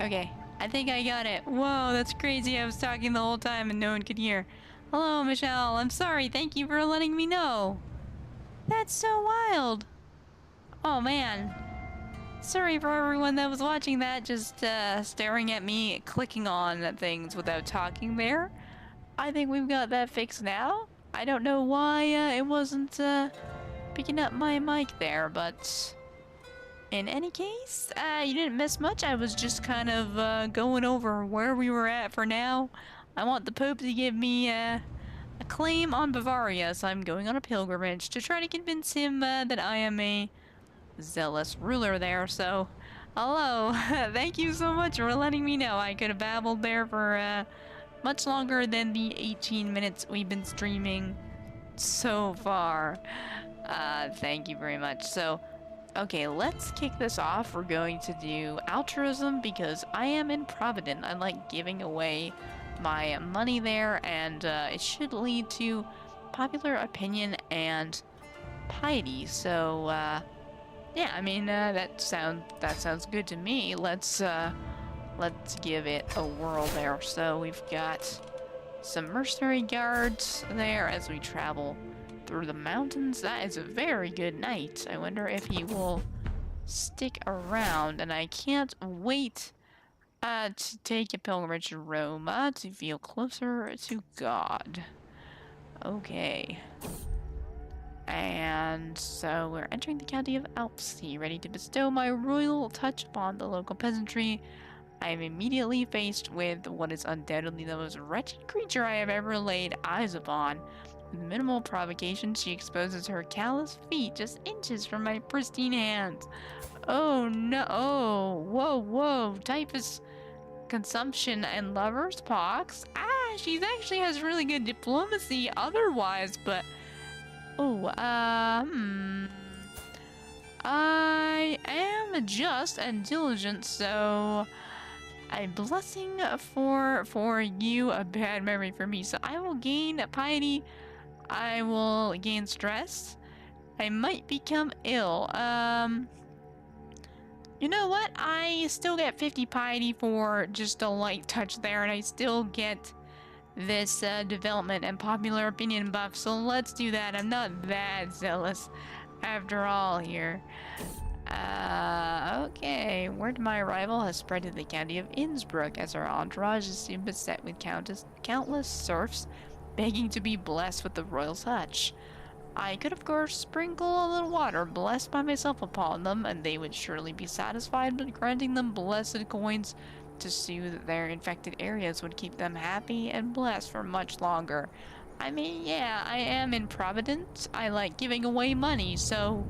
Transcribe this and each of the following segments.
Okay, I think I got it. Whoa, that's crazy. I was talking the whole time and no one could hear. Hello, Michelle. I'm sorry. Thank you for letting me know. That's so wild. Oh, man. Sorry for everyone that was watching that, just staring at me, clicking on things without talking there. I think we've got that fixed now. I don't know why it wasn't picking up my mic there, but in any case, you didn't miss much. I was just kind of going over where we were at for now. I want the Pope to give me a claim on Bavaria, so I'm going on a pilgrimage to try to convince him that I am a zealous ruler there. So, hello. Thank you so much for letting me know. I could have babbled there for much longer than the 18 minutes we've been streaming so far. Thank you very much. So, okay, let's kick this off. We're going to do altruism because I am improvident. I like giving away my money there, and it should lead to popular opinion and piety. So, yeah, I mean, that sounds good to me. Let's give it a whirl there. So we've got some mercenary guards there as we travel through the mountains. That is a very good knight. I wonder if he will stick around, and I can't wait to take a pilgrimage to Rome to feel closer to God. Okay. And so we're entering the county of Alpsea, ready to bestow my royal touch upon the local peasantry. I am immediately faced with what is undoubtedly the most wretched creature I have ever laid eyes upon. With minimal provocation, she exposes her callous feet just inches from my pristine hands. Oh no, oh, whoa, typhus, consumption, and lover's pox. She actually has really good diplomacy otherwise, but oh, I am just and diligent, so a blessing for you, a bad memory for me. So I will gain piety, I will gain stress, I might become ill. You know what? I still get 50 piety for just a light touch there, and I still get this development and popular opinion buff, so let's do that. I'm not that zealous after all here. Okay, word of my arrival has spread to the county of Innsbruck as our entourage is soon beset with countless serfs begging to be blessed with the royal touch. I could of course sprinkle a little water blessed by myself upon them, and they would surely be satisfied, but granting them blessed coins to soothe their infected areas would keep them happy and blessed for much longer. I mean, yeah, I am improvident. I like giving away money, so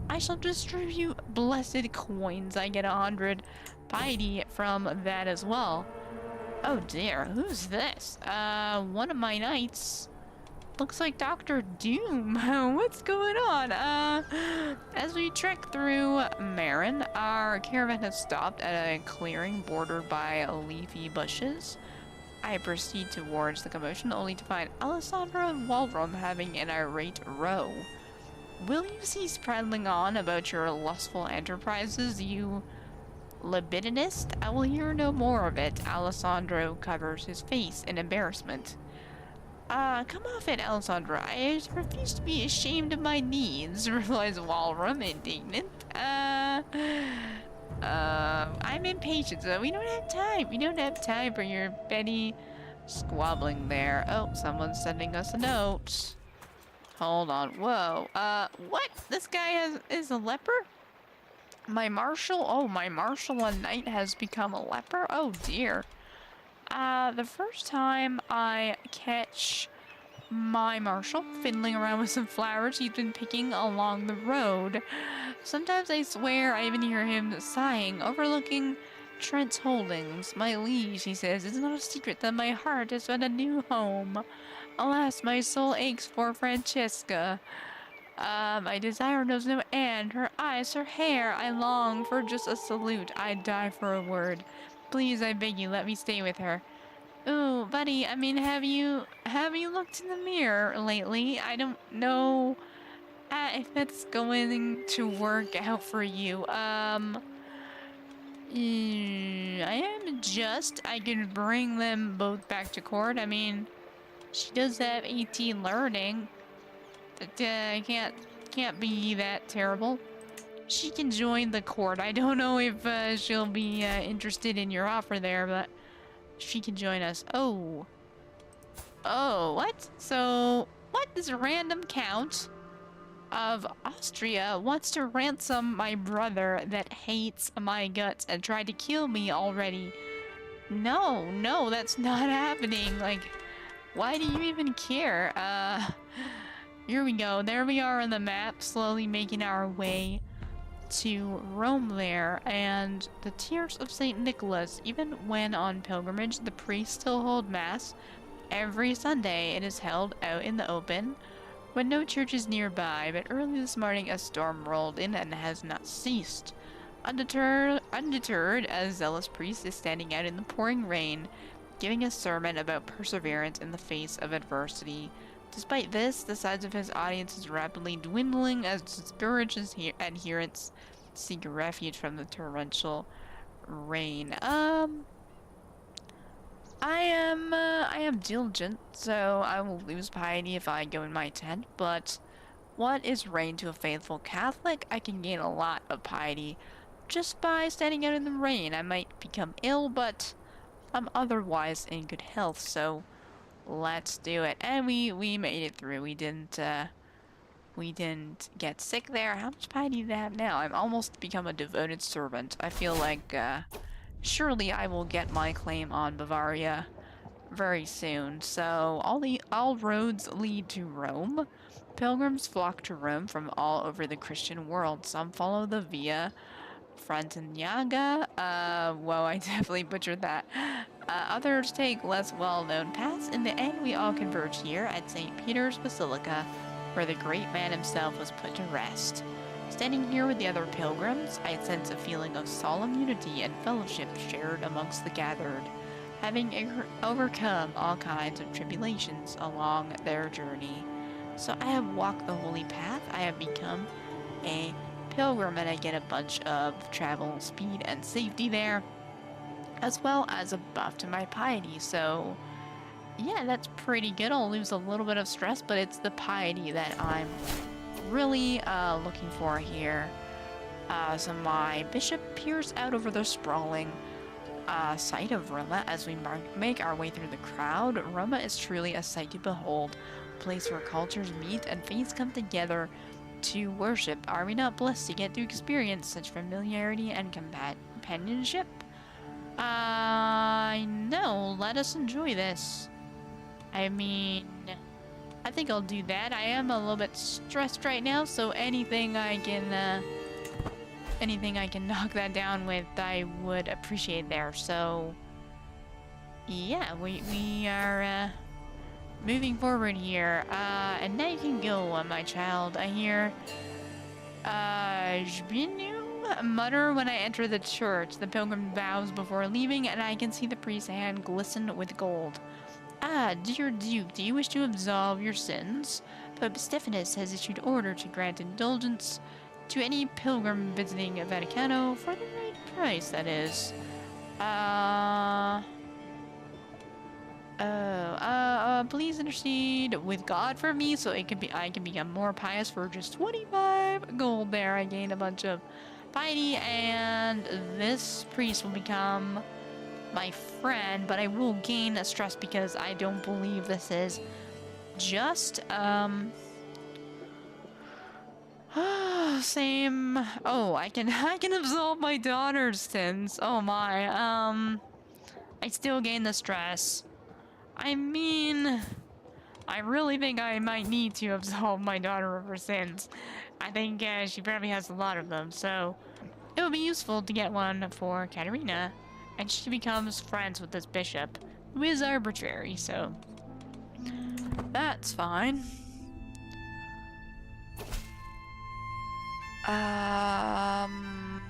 I shall distribute blessed coins. I get 100 piety from that as well. Oh dear, who's this? One of my knights. Looks like Dr. Doom. What's going on? As we trek through Marin, our caravan has stopped at a clearing bordered by leafy bushes. I proceed towards the commotion only to find Alessandro and Walram having an irate row. Will you cease prattling on about your lustful enterprises, you libidinist? I will hear no more of it. Alessandro covers his face in embarrassment. Come off it, Alessandro. I refuse to be ashamed of my needs, replies Walram, indignant. I'm impatient, so we don't have time. We don't have time for your petty squabbling there. Oh, someone's sending us a note. Hold on. Whoa. What? This guy is a leper? My marshal? Oh, my marshal and knight has become a leper? Oh, dear. The first time I catch my marshal fiddling around with some flowers he's been picking along the road. Sometimes I swear I even hear him sighing, overlooking Trent's holdings. My liege, he says, it's not a secret that my heart has found a new home. Alas, my soul aches for Francesca. My desire knows no end. Her eyes, her hair, I long for just a salute. I'd die for a word. Please, I beg you, let me stay with her. Ooh, buddy, I mean, have you looked in the mirror lately? I don't know if that's going to work out for you. I could bring them both back to court. I mean, she does have 18 learning. But, can't be that terrible. She can join the court. I don't know if she'll be interested in your offer there, but she can join us. Oh. Oh, what? So, what? This random count of Austria wants to ransom my brother that hates my guts and tried to kill me already. No, no, that's not happening. Like, why do you even care? Here we go. There we are on the map, slowly making our way to Rome there, and the Tears of St. Nicholas. Even when on pilgrimage, the priests still hold mass. Every Sunday, it is held out in the open, when no church is nearby, but early this morning a storm rolled in and has not ceased. Undeterred, a zealous priest is standing out in the pouring rain, giving a sermon about perseverance in the face of adversity. Despite this, the size of his audience is rapidly dwindling as spiritual adherents seek refuge from the torrential rain. I am diligent, so I will lose piety if I go in my tent, but what is rain to a faithful Catholic? I can gain a lot of piety just by standing out in the rain. I might become ill, but I'm otherwise in good health, so let's do it. And we made it through. We didn't get sick there. How much piety do I have now? I'm almost become a devoted servant. I feel like surely I will get my claim on Bavaria very soon. So all roads lead to Rome. Pilgrims flock to Rome from all over the Christian world. Some follow the Via Frontinaga. Whoa, I definitely butchered that. Others take less well-known paths. In the end, we all converge here at St. Peter's Basilica, where the great man himself was put to rest. Standing here with the other pilgrims, I sense a feeling of solemn unity and fellowship shared amongst the gathered, having overcome all kinds of tribulations along their journey. So I have walked the holy path. I have become a pilgrim, and I get a bunch of travel speed and safety there, as well as a buff to my piety. So yeah, that's pretty good. I'll lose a little bit of stress, but it's the piety that I'm really looking for here. So my bishop peers out over the sprawling site of Roma as we make our way through the crowd. Roma is truly a sight to behold, a place where cultures meet and faiths come together to worship. Are we not blessed to get to experience such familiarity and companionship? I know. Let us enjoy this. I mean, I think I'll do that. I am a little bit stressed right now, so anything I can knock that down with, I would appreciate there. So, yeah, we are moving forward here. And now you can go, my child. I hear Jbinu mutter when I enter the church. The pilgrim bows before leaving, and I can see the priest's hand glisten with gold. Ah, dear Duke, do you wish to absolve your sins? Pope Stephanus has issued order to grant indulgence to any pilgrim visiting Vaticano for the right price, that is. Please intercede with God for me so I can become more pious for just 25 gold there. I gained a bunch of piety, and this priest will become my friend, but I will gain a stress because I don't believe this is just, same. Oh, I can absolve my daughter's sins. Oh my, I still gain the stress. I mean, I really think I might need to absolve my daughter of her sins. I think, she probably has a lot of them, so it would be useful to get one for Katerina. And she becomes friends with this bishop, who is arbitrary, so that's fine.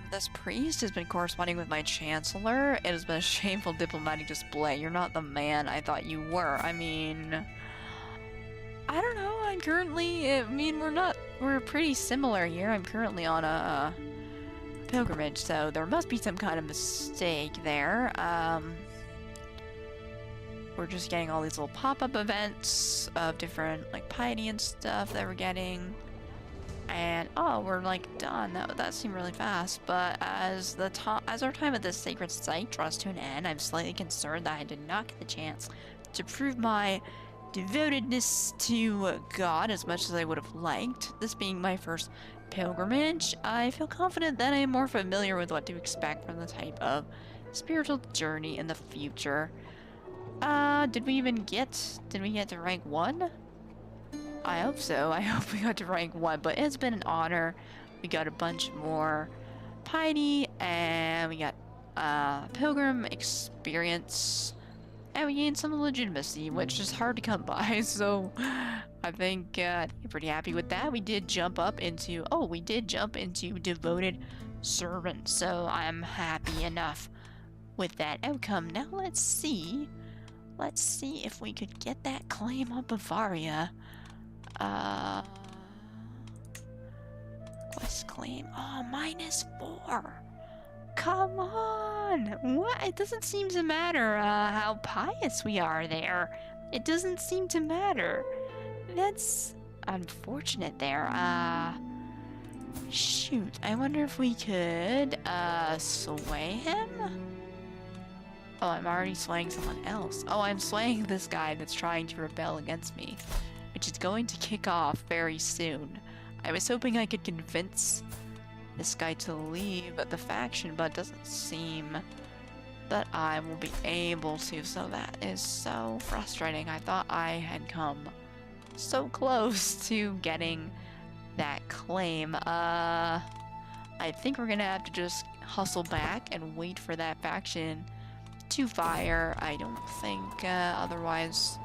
This priest has been corresponding with my chancellor. It has been a shameful diplomatic display. You're not the man I thought you were. I mean, I don't know. I'm currently, we're pretty similar here. I'm currently on a pilgrimage, so there must be some kind of mistake there. We're just getting all these little pop-up events of different, like, piety and stuff that we're getting. And, oh, we're, like, done. That seemed really fast. But as our time at this sacred site draws to an end, I'm slightly concerned that I did not get the chance to prove my devotedness to God as much as I would have liked. This being my first pilgrimage, I feel confident that I am more familiar with what to expect from the type of spiritual journey in the future. Did we get to rank 1? I hope so. I hope we got to rank 1, but it's been an honor. We got a bunch more piety, and we got pilgrim experience, and we gained some legitimacy, which is hard to come by, so I think I'm pretty happy with that. We did jump into devoted servant, so I'm happy enough with that outcome. Now let's see if we could get that claim on Bavaria. Quest claim. Oh, -4. Come on! What? It doesn't seem to matter how pious we are there. It doesn't seem to matter. That's unfortunate there. Shoot. I wonder if we could, sway him? Oh, I'm already swaying someone else. Oh, I'm swaying this guy that's trying to rebel against me, which is going to kick off very soon. I was hoping I could convince this guy to leave the faction, but it doesn't seem that I will be able to, so that is so frustrating. I thought I had come so close to getting that claim. I think we're gonna have to just hustle back and wait for that faction to fire. I don't think otherwise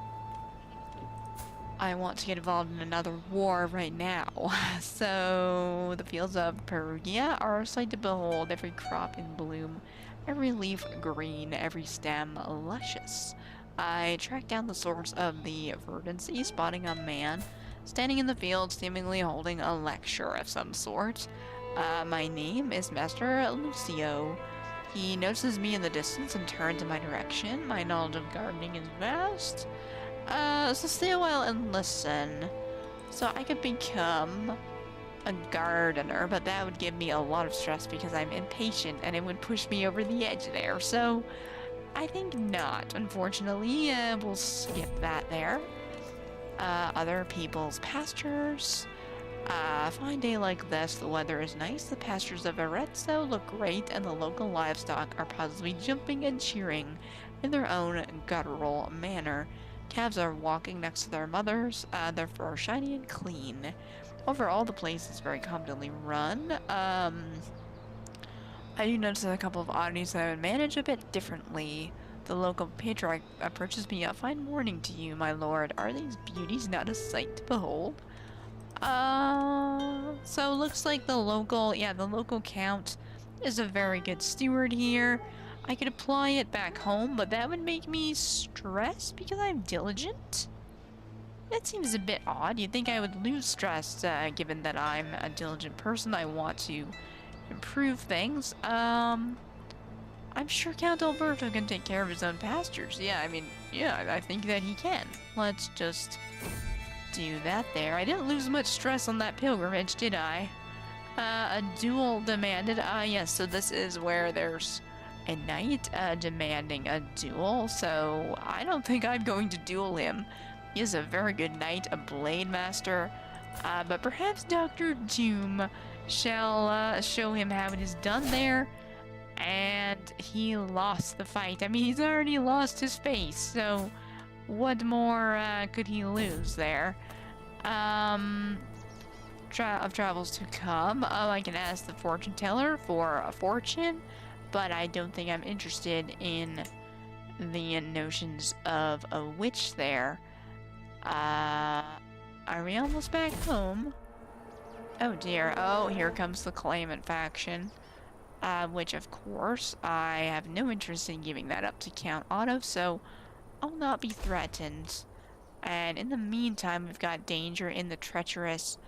I want to get involved in another war right now. So the fields of Perugia are a sight to behold, every crop in bloom, every leaf green, every stem luscious. I tracked down the source of the verdancy, spotting a man standing in the field, seemingly holding a lecture of some sort. My name is Master Lucio. He notices me in the distance and turns in my direction. My knowledge of gardening is vast. So stay a while and listen. So I could become a gardener, but that would give me a lot of stress because I'm impatient and it would push me over the edge there. So I think not, unfortunately. We'll skip that there. Other people's pastures. Fine day like this, the weather is nice, the pastures of Arezzo look great, and the local livestock are positively jumping and cheering in their own guttural manner. Calves are walking next to their mothers, their fur shiny and clean. Overall, the place is very competently run. I do notice a couple of oddities that I would manage a bit differently. The local patriarch approaches me. A fine morning to you, my lord. Are these beauties not a sight to behold? So looks like the local count is a very good steward here. I could apply it back home, but that would make me stressed because I'm diligent. That seems a bit odd. You'd think I would lose stress, given that I'm a diligent person. I want to improve things. I'm sure Count Alberto can take care of his own pastures. Yeah, I think that he can. Let's just do that there. I didn't lose much stress on that pilgrimage, did I? A duel demanded. Yes, so this is where there's a knight demanding a duel, so I don't think I'm going to duel him. He is a very good knight, a blade master, but perhaps Dr. Doom shall show him how it is done there. And he lost the fight. I mean, he's already lost his face, so what more could he lose there? Of travels to come. Oh, I can ask the fortune teller for a fortune, but I don't think I'm interested in the notions of a witch there. Are we almost back home? Oh dear. Oh, here comes the claimant faction. Which of course, I have no interest in giving that up to Count Otto, so I'll not be threatened. And in the meantime, we've got danger in the treacherous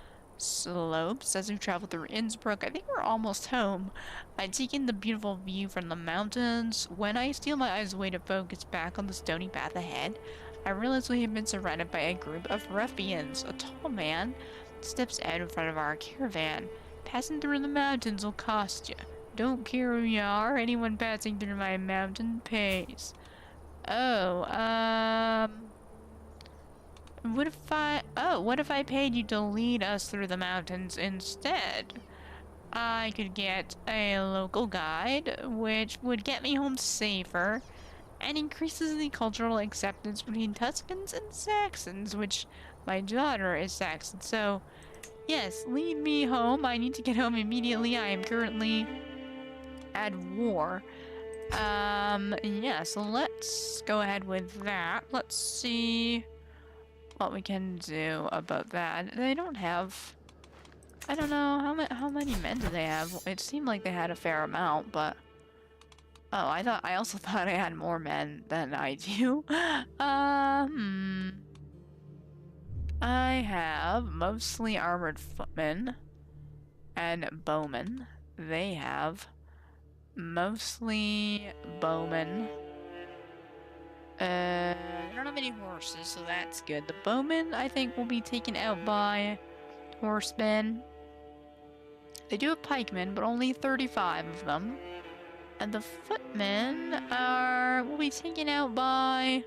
slopes as we travel through Innsbruck. I think we're almost home. I take in the beautiful view from the mountains. When I steal my eyes away to focus back on the stony path ahead, I realize we have been surrounded by a group of ruffians. A tall man steps out in front of our caravan. Passing through the mountains will cost you. Don't care who you are, anyone passing through my mountain pays. Oh, what if I paid you to lead us through the mountains instead? I could get a local guide, which would get me home safer, and increases the cultural acceptance between Tuscans and Saxons, which my daughter is Saxon, so yes, lead me home. I need to get home immediately. I am currently at war. Yeah, so let's go ahead with that. Let's see what we can do about that. They don't have... I don't know, how many men do they have? It seemed like they had a fair amount, but... Oh, I also thought I had more men than I do. I have mostly armored footmen and bowmen. They have mostly bowmen. I don't have any horses, so that's good. The bowmen, I think, will be taken out by horsemen. They do have pikemen, but only 35 of them. And the footmen will be taken out by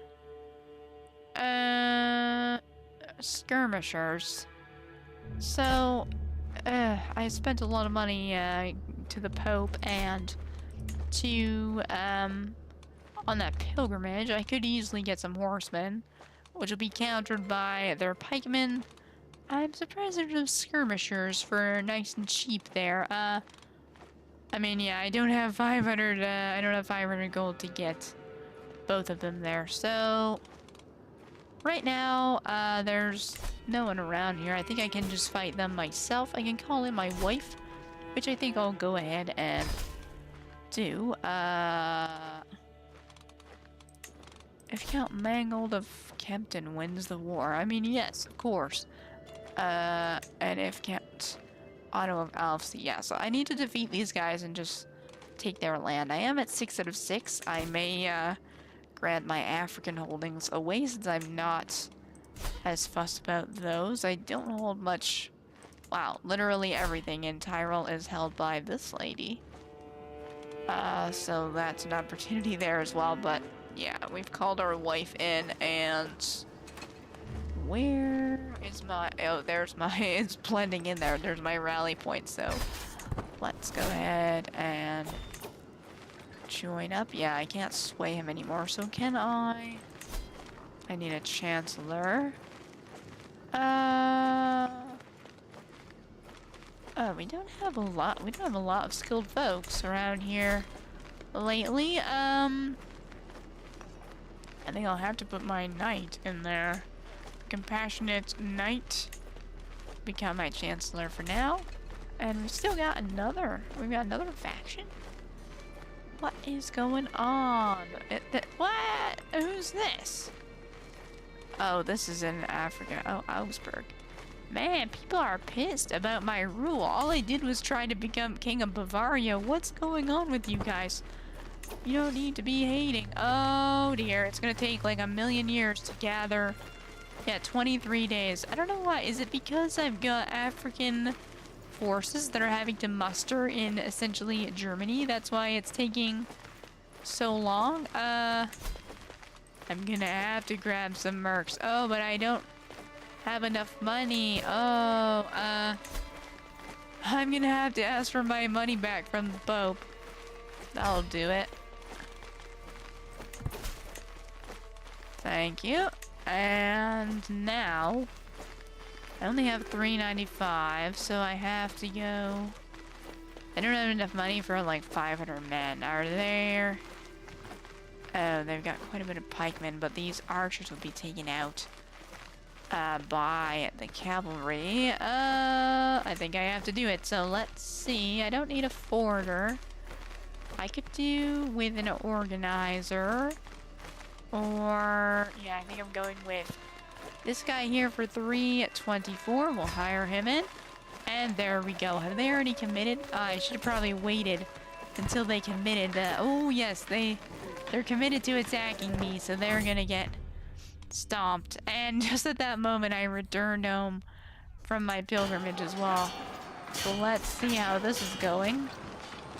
skirmishers. So I spent a lot of money to the Pope and to on that pilgrimage. I could easily get some horsemen, which will be countered by their pikemen. I'm surprised there's no skirmishers for nice and cheap there. I mean, yeah, I don't have 500. I don't have 500 gold to get both of them there. So right now, there's no one around here. I think I can just fight them myself. I can call in my wife, which I think I'll go ahead and do. If Count Mangold of Kempton wins the war, I mean, yes, of course. And if Count Otto of Alfsey, yeah, so I need to defeat these guys and just take their land. I am at 6 out of 6. I may, grant my African holdings away since I'm not as fussed about those. I don't hold much. Wow, literally everything in Tyrol is held by this lady. So that's an opportunity there as well, but yeah, we've called our wife in, and where is my, oh, there's my, it's blending in there, there's my rally point, so let's go ahead and join up. Yeah, I can't sway him anymore, so can I? I need a chancellor. Oh, we don't have a lot of skilled folks around here lately. I think I'll have to put my knight in there. Compassionate knight. Become my chancellor for now. And we've got another faction. What is going on? What? Who's this? Oh, this is in Africa. Oh, Augsburg. Man, people are pissed about my rule. All I did was try to become king of Bavaria. What's going on with you guys? You don't need to be hating. Oh dear, it's gonna take like 1,000,000 years to gather. Yeah, 23 days. I don't know why. Is it because I've got African forces that are having to muster in essentially Germany? That's why it's taking so long. I'm gonna have to grab some mercs. Oh, but I don't have enough money. Oh, I'm gonna have to ask for my money back from the Pope. That'll do it. Thank you. And now I only have 395, so I have to go. I don't have enough money for like 500 men. Are there? Oh, they've got quite a bit of pikemen, but these archers will be taken out by the cavalry. I think I have to do it. So let's see. I don't need a forder. I could do with an organizer. Or, yeah, I think I'm going with this guy here for 324. We'll hire him in. And there we go. Have they already committed? I should have probably waited until they committed. Oh, yes, they're committed to attacking me, so they're gonna get stomped. And just at that moment, I returned home from my pilgrimage as well. So let's see how this is going.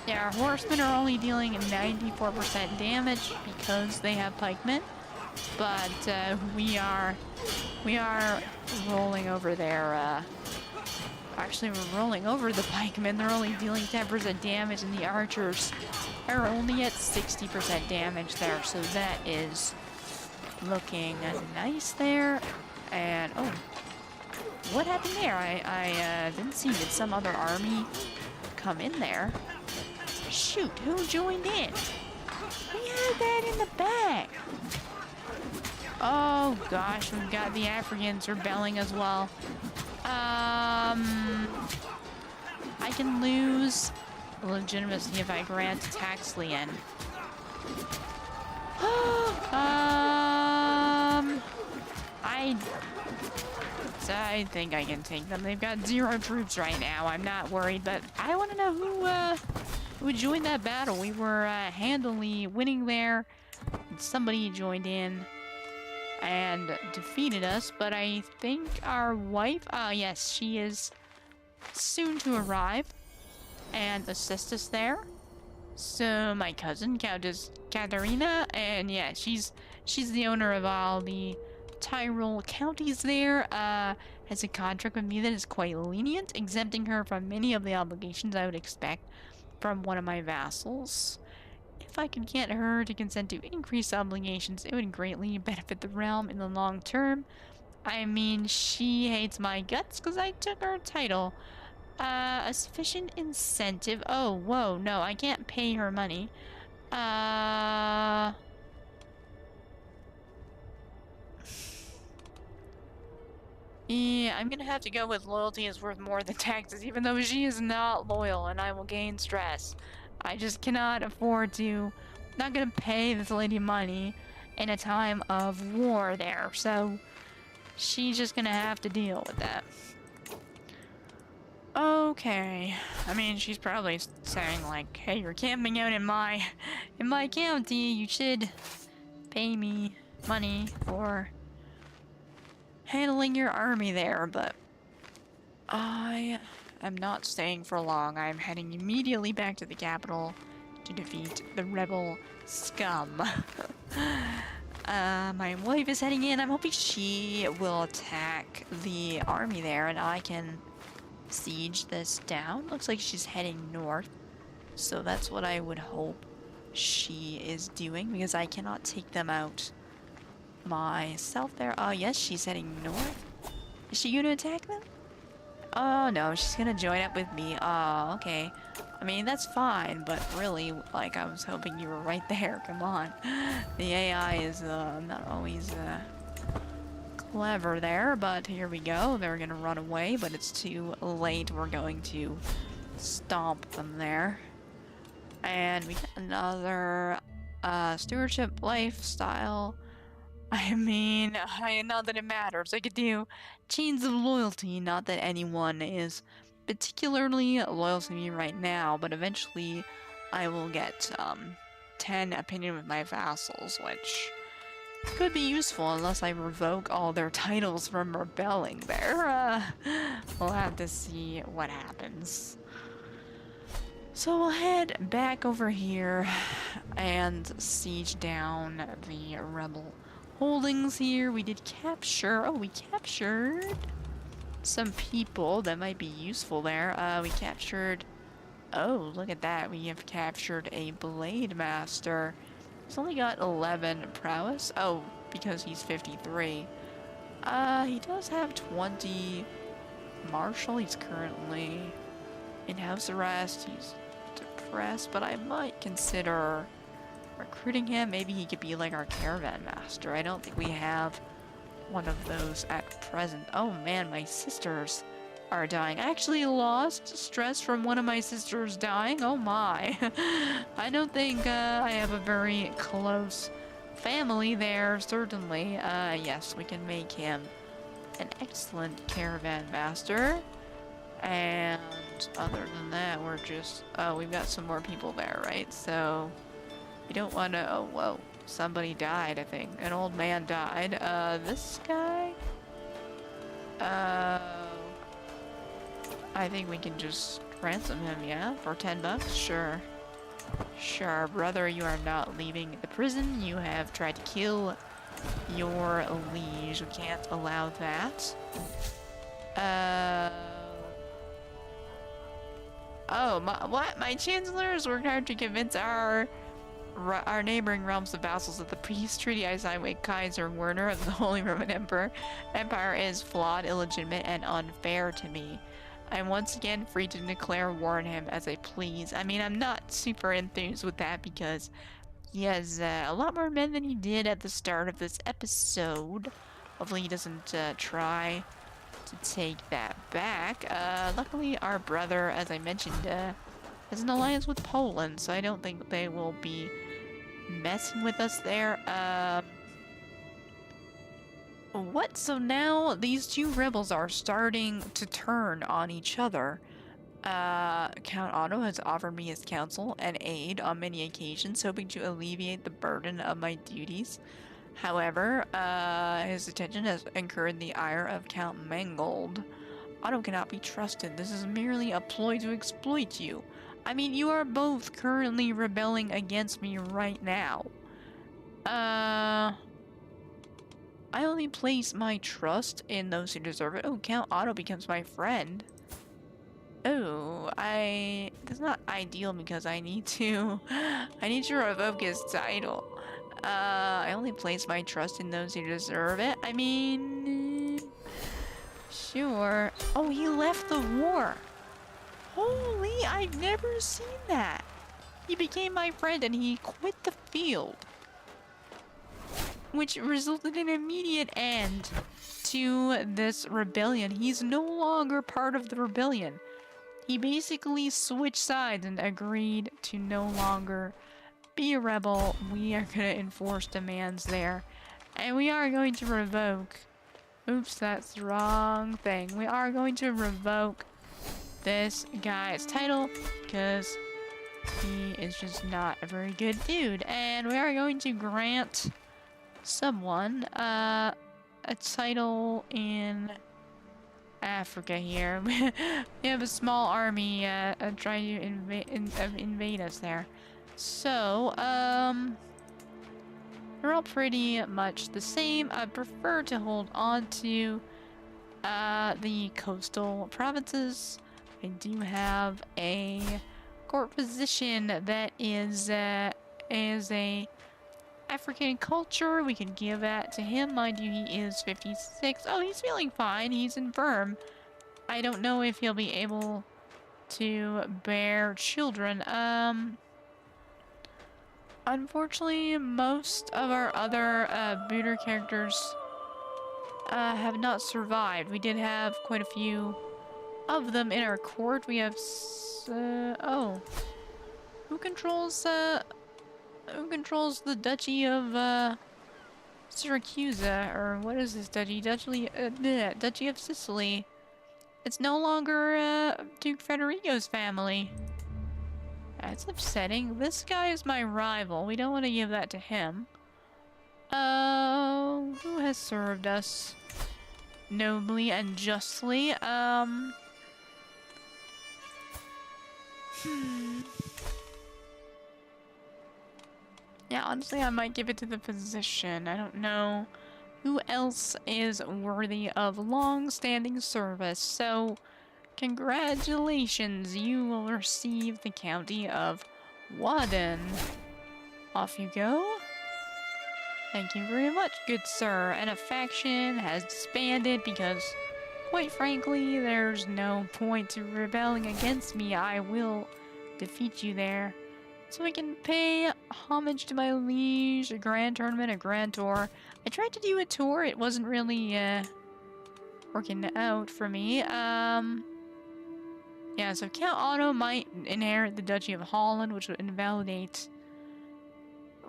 Yeah, our horsemen are only dealing 94% damage because they have pikemen. But we are rolling over their actually, we're rolling over the pikemen. They're only dealing 10% damage, and the archers are only at 60% damage there. So that is looking nice there. And, oh, what happened there? I didn't see. Did some other army come in there? Shoot, who joined in? We had that in the back. Oh, gosh, we've got the Africans rebelling as well. I can lose legitimacy if I grant tax lien. I think I can take them. They've got 0 troops right now. I'm not worried, but I want to know who joined that battle. We were handily winning there. Somebody joined in and defeated us, but I think our wife, yes, she is soon to arrive and assist us there. So my cousin, Countess Katharina, and yeah, she's the owner of all the Tyrol counties there, has a contract with me that is quite lenient, exempting her from many of the obligations I would expect from one of my vassals. If I could get her to consent to increase obligations, it would greatly benefit the realm in the long term. I mean, she hates my guts because I took her title. A sufficient incentive. Oh, whoa, no, I can't pay her money. Yeah, I'm gonna have to go with loyalty is worth more than taxes, even though she is not loyal and I will gain stress. I just cannot afford to. Not gonna pay this lady money in a time of war there, so she's just gonna have to deal with that. Okay. I mean, she's probably saying like, hey, you're camping out in my county, you should pay me money for handling your army there, but I am not staying for long. I'm heading immediately back to the capital to defeat the rebel scum. My wife is heading in. I'm hoping she will attack the army there and I can siege this down. Looks like she's heading north, so that's what I would hope she is doing, because I cannot take them out myself there. Oh, yes, she's heading north. Is she gonna attack them? Oh, no, she's gonna join up with me. Oh, okay. I mean, that's fine, but really, like, I was hoping you were right there. Come on. The AI is, not always, clever there, but here we go. They're gonna run away, but it's too late. We're going to stomp them there. And we got another, stewardship lifestyle. I mean, not that it matters. I could do chains of loyalty, not that anyone is particularly loyal to me right now, but eventually I will get 10 opinion with my vassals, which could be useful unless I revoke all their titles from rebelling there. We'll have to see what happens. So we'll head back over here and siege down the rebel holdings here. We did capture. Oh, we captured some people that might be useful there. We captured. Oh, look at that. We have captured a blade master. He's only got 11 prowess. Oh, because he's 53. He does have 20 martial. He's currently in house arrest. He's depressed, but I might consider recruiting him. Maybe he could be like our caravan master. I don't think we have one of those at present. Oh man, my sisters are dying. I actually lost stress from one of my sisters dying. Oh my. I don't think I have a very close family there, certainly. Yes, we can make him an excellent caravan master. And other than that, we're just... Oh, we've got some more people there, right? So, we don't want to... Oh, whoa. Somebody died, I think. An old man died. This guy? I think we can just ransom him, yeah? For 10 bucks? Sure. Sure, brother, you are not leaving the prison. You have tried to kill your liege. We can't allow that. Oh, what? My chancellors worked hard to convince our neighboring realms of vassals that the peace treaty I signed with Kaiser Werner of the Holy Roman Empire is flawed, illegitimate, and unfair to me. I'm once again free to declare war on him as I please. I mean, I'm not super enthused with that because he has a lot more men than he did at the start of this episode. Hopefully he doesn't try to take that back. Luckily our brother, as I mentioned, has an alliance with Poland, so I don't think they will be messing with us there. What? So now these two rebels are starting to turn on each other. Count Otto has offered me his counsel and aid on many occasions, hoping to alleviate the burden of my duties. However, his attention has incurred the ire of Count Mangold. Otto cannot be trusted. This is merely a ploy to exploit you. I mean, you are both currently rebelling against me right now. I only place my trust in those who deserve it. Oh, Count Otto becomes my friend. Oh, that's not ideal because I need to revoke his title. I only place my trust in those who deserve it. I mean, sure. Oh, he left the war. Holy, I've never seen that. He became my friend and he quit the field, which resulted in an immediate end to this rebellion. He's no longer part of the rebellion. He basically switched sides and agreed to no longer be a rebel. We are going to enforce demands there. And we are going to revoke... Oops, that's the wrong thing. We are going to revoke this guy's title because he is just not a very good dude. And we are going to grant someone a title in Africa here. We have a small army trying to invade us there. So, they're all pretty much the same. I prefer to hold on to the coastal provinces. I do have a court position that is a African culture. We can give that to him. Mind you, he is 56. Oh, he's feeling fine. He's infirm. I don't know if he'll be able to bear children. Unfortunately, most of our other Booter characters have not survived. We did have quite a few of them in our court. We have... oh. Who controls the Duchy of Syracuse? Or what is this duchy? Duchy of Sicily. It's no longer Duke Federico's family. That's upsetting. This guy is my rival. We don't want to give that to him. Who has served us nobly and justly? Yeah, honestly, I might give it to the physician. I don't know who else is worthy of long-standing service. So, congratulations, you will receive the county of Wadden. Off you go. Thank you very much, good sir. And a faction has disbanded because, quite frankly, there's no point to rebelling against me. I will defeat you there. So I can pay homage to my liege, a grand tournament, a grand tour. I tried to do a tour, it wasn't really, working out for me. Yeah, so Count Otto might inherit the Duchy of Holland, which would invalidate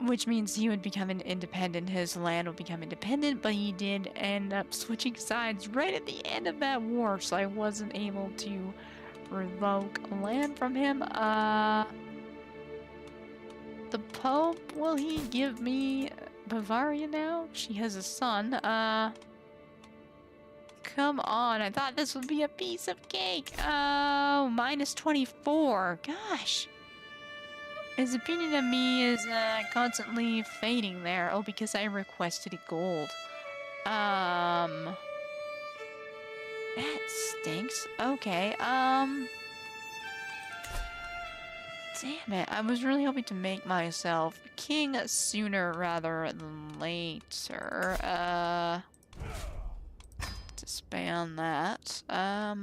which means he would become an independent. His land would become independent, but he did end up switching sides right at the end of that war, so I wasn't able to revoke land from him. The Pope, will he give me Bavaria now? She has a son. Come on, I thought this would be a piece of cake. Oh, minus 24. Gosh. His opinion of me is constantly fading there. Oh, because I requested gold. That stinks. Okay, damn it. I was really hoping to make myself king sooner rather than later. To span that. I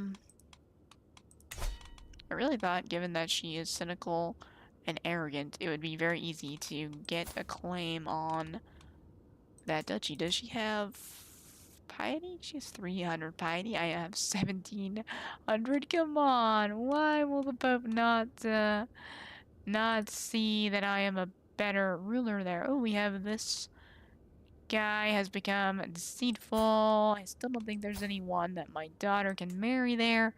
really thought, given that she is cynical and arrogant, it would be very easy to get a claim on that duchy. Does she have piety? She has 300 piety. I have 1700. Come on. Why will the Pope not see that I am a better ruler there? Oh, we have this guy has become deceitful. I still don't think there's anyone that my daughter can marry there.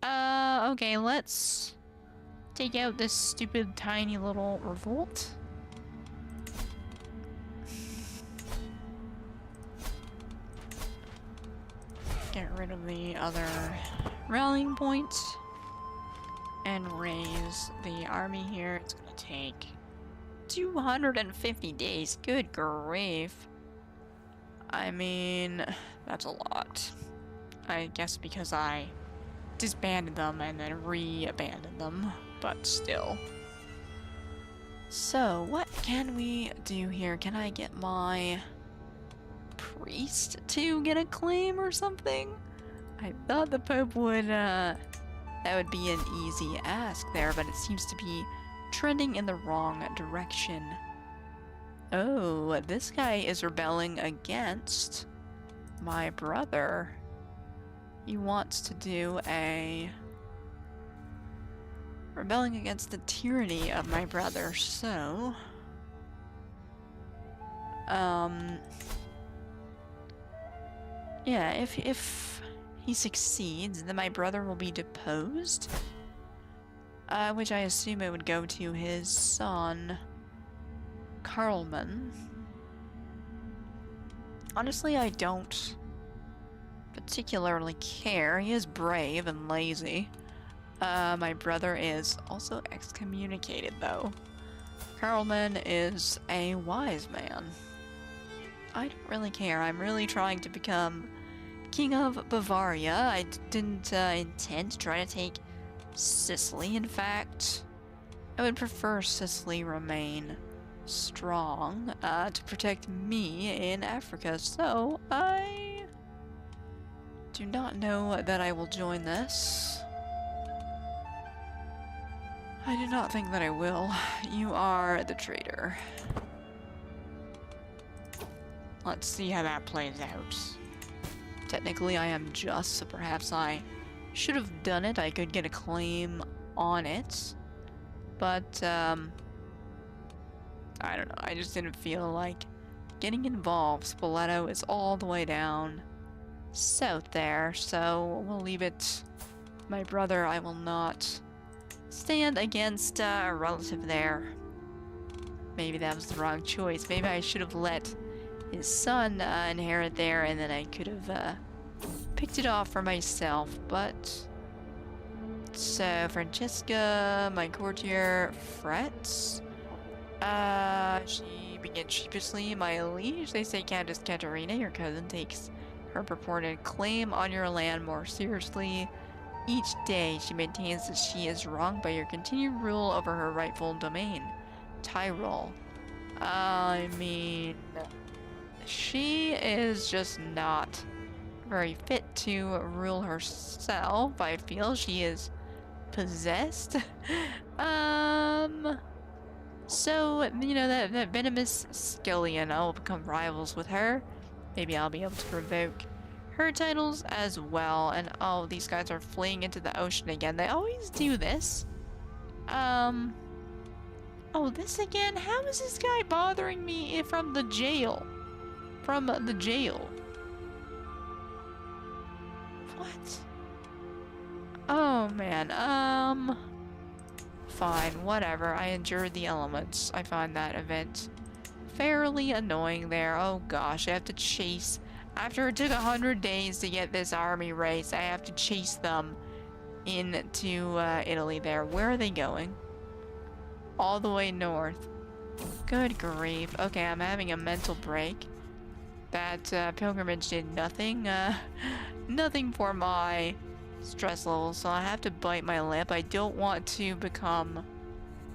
Okay, let's take out this stupid tiny little revolt. Get rid of the other rallying points and raise the army here. It's gonna take 250 days. Good grief. I mean, that's a lot. I guess because I disbanded them and then re-abandoned them, but still. So, what can we do here? Can I get my priest to get a claim or something? I thought the Pope would, that would be an easy ask there, but it seems to be trending in the wrong direction. Oh, this guy is rebelling against my brother. He wants to do a rebelling against the tyranny of my brother, so yeah, if he succeeds, then my brother will be deposed, which I assume it would go to his son Carlman. Honestly, I don't particularly care. He is brave and lazy. My brother is also excommunicated, though. Carlman is a wise man. I don't really care. I'm really trying to become King of Bavaria. I didn't intend to try to take Sicily. In fact, I would prefer Sicily remain strong to protect me in Africa, so I do not know that I will join this. I do not think that I will. You are the traitor. Let's see how that plays out. Technically, I am just, so perhaps I should have done it. I could get a claim on it. But, I don't know. I just didn't feel like getting involved. Spoleto is all the way down south there, so we'll leave it. My brother, I will not stand against a relative there. Maybe that was the wrong choice. Maybe I should have let his son inherit there, and then I could have picked it off for myself. But so Francesca, my courtier, frets. She begins sheepishly, my liege. They say Countess Katerina, your cousin, takes her purported claim on your land more seriously. Each day, she maintains that she is wronged by your continued rule over her rightful domain, Tyrol. I mean, she is just not very fit to rule herself. I feel she is possessed. So, you know, that venomous scullion, I'll become rivals with her. Maybe I'll be able to provoke her titles as well. And oh, these guys are fleeing into the ocean again. They always do this. Oh Oh, this again? How is this guy bothering me from the jail? From the jail. What? Oh, man. Fine, whatever. I endured the elements. I find that event fairly annoying there. Oh gosh, I have to chase. After it took 100 days to get this army race, I have to chase them into Italy there. Where are they going? All the way north. Good grief. Okay, I'm having a mental break. That pilgrimage did nothing. Nothing for my stress level, so I have to bite my lip. I don't want to become...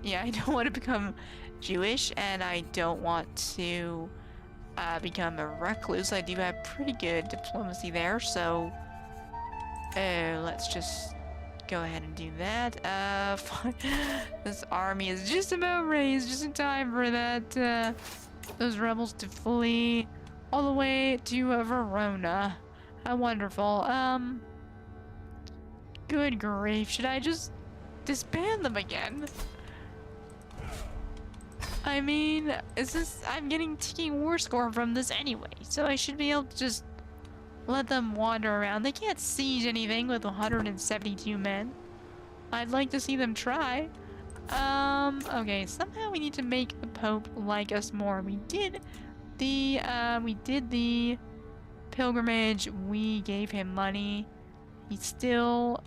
Yeah, I don't want to become Jewish, and I don't want to become a recluse. I do have pretty good diplomacy there, so... let's just go ahead and do that. This army is just about raised, just in time for that, those rebels to flee all the way to Verona. How wonderful. Good grief, should I just disband them again? I mean, I'm getting ticking war score from this anyway, so I should be able to just let them wander around. They can't siege anything with 172 men. I'd like to see them try. Okay, somehow we need to make the Pope like us more. We did the pilgrimage, we gave him money. He still,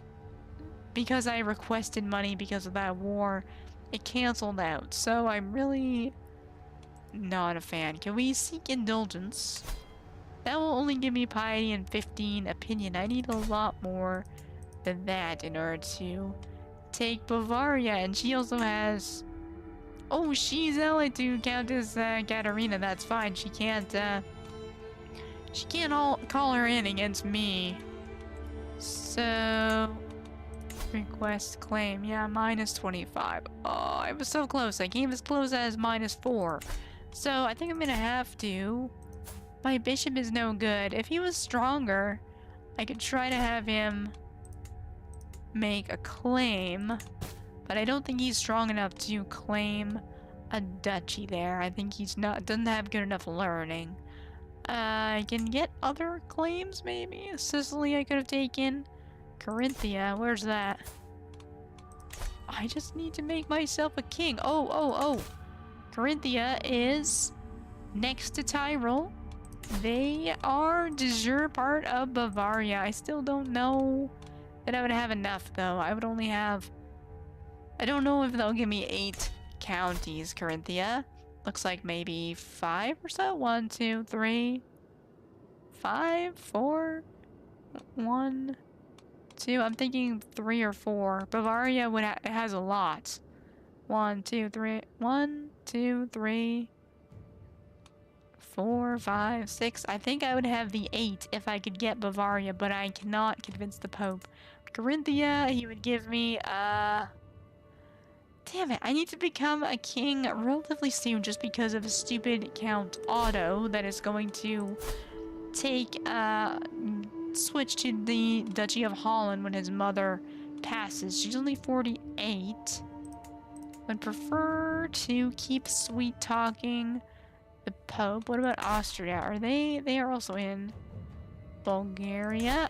because I requested money because of that war, it canceled out. So I'm really not a fan. Can we seek indulgence? That will only give me piety and 15 opinion. I need a lot more than that in order to take Bavaria. And she also has... Oh, she's allied to Countess Katerina. That's fine. She can't call her in against me. So... Request claim. Yeah, minus 25. Oh, I was so close. I came as close as minus 4. So I think I'm gonna have to... My bishop is no good. If he was stronger, I could try to have him make a claim, but I don't think he's strong enough to claim a duchy there. I think doesn't have good enough learning. I can get other claims maybe. Sicily I could have taken. Carinthia, where's that? I just need to make myself a king. Oh. Carinthia is next to Tyrol. They are de jure part of Bavaria. I still don't know that I would have enough, though. I would only have... I don't know if they'll give me 8 counties, Carinthia. Looks like maybe 5 or so. 1, 2, 3, 5, 4, 1, 2. I'm thinking 3 or 4. Bavaria has a lot. 1, 2, 3. 1, 2, 3... 4, 5, 6. I think I would have the 8 if I could get Bavaria, but I cannot convince the Pope. Carinthia, he would give me, damn it, I need to become a king relatively soon just because of a stupid Count Otto that is going to switch to the Duchy of Holland when his mother passes. She's only 48. Would prefer to keep sweet talking the Pope. What about Austria? Are they are also in Bulgaria?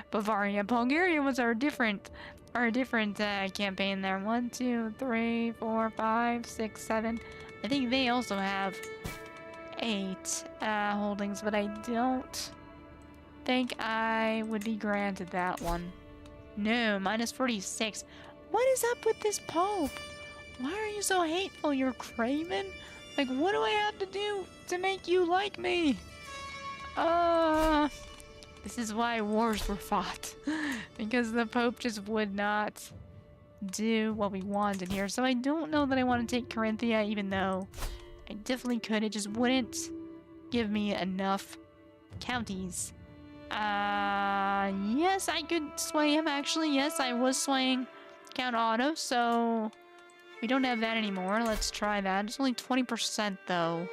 Bavaria. Bulgaria was our different campaign there. 1, 2, 3, 4, 5, 6, 7. I think they also have 8 holdings, but I don't think I would be granted that one. No, minus 46. What is up with this Pope? Why are you so hateful? You're craven? Like, what do I have to do to make you like me? This is why wars were fought. Because the Pope just would not do what we wanted here. So I don't know that I want to take Carinthia, even though I definitely could. It just wouldn't give me enough counties. Yes, I could sway him, actually. Yes, I was swaying Count Otto, so... We don't have that anymore. Let's try that. It's only 20% though.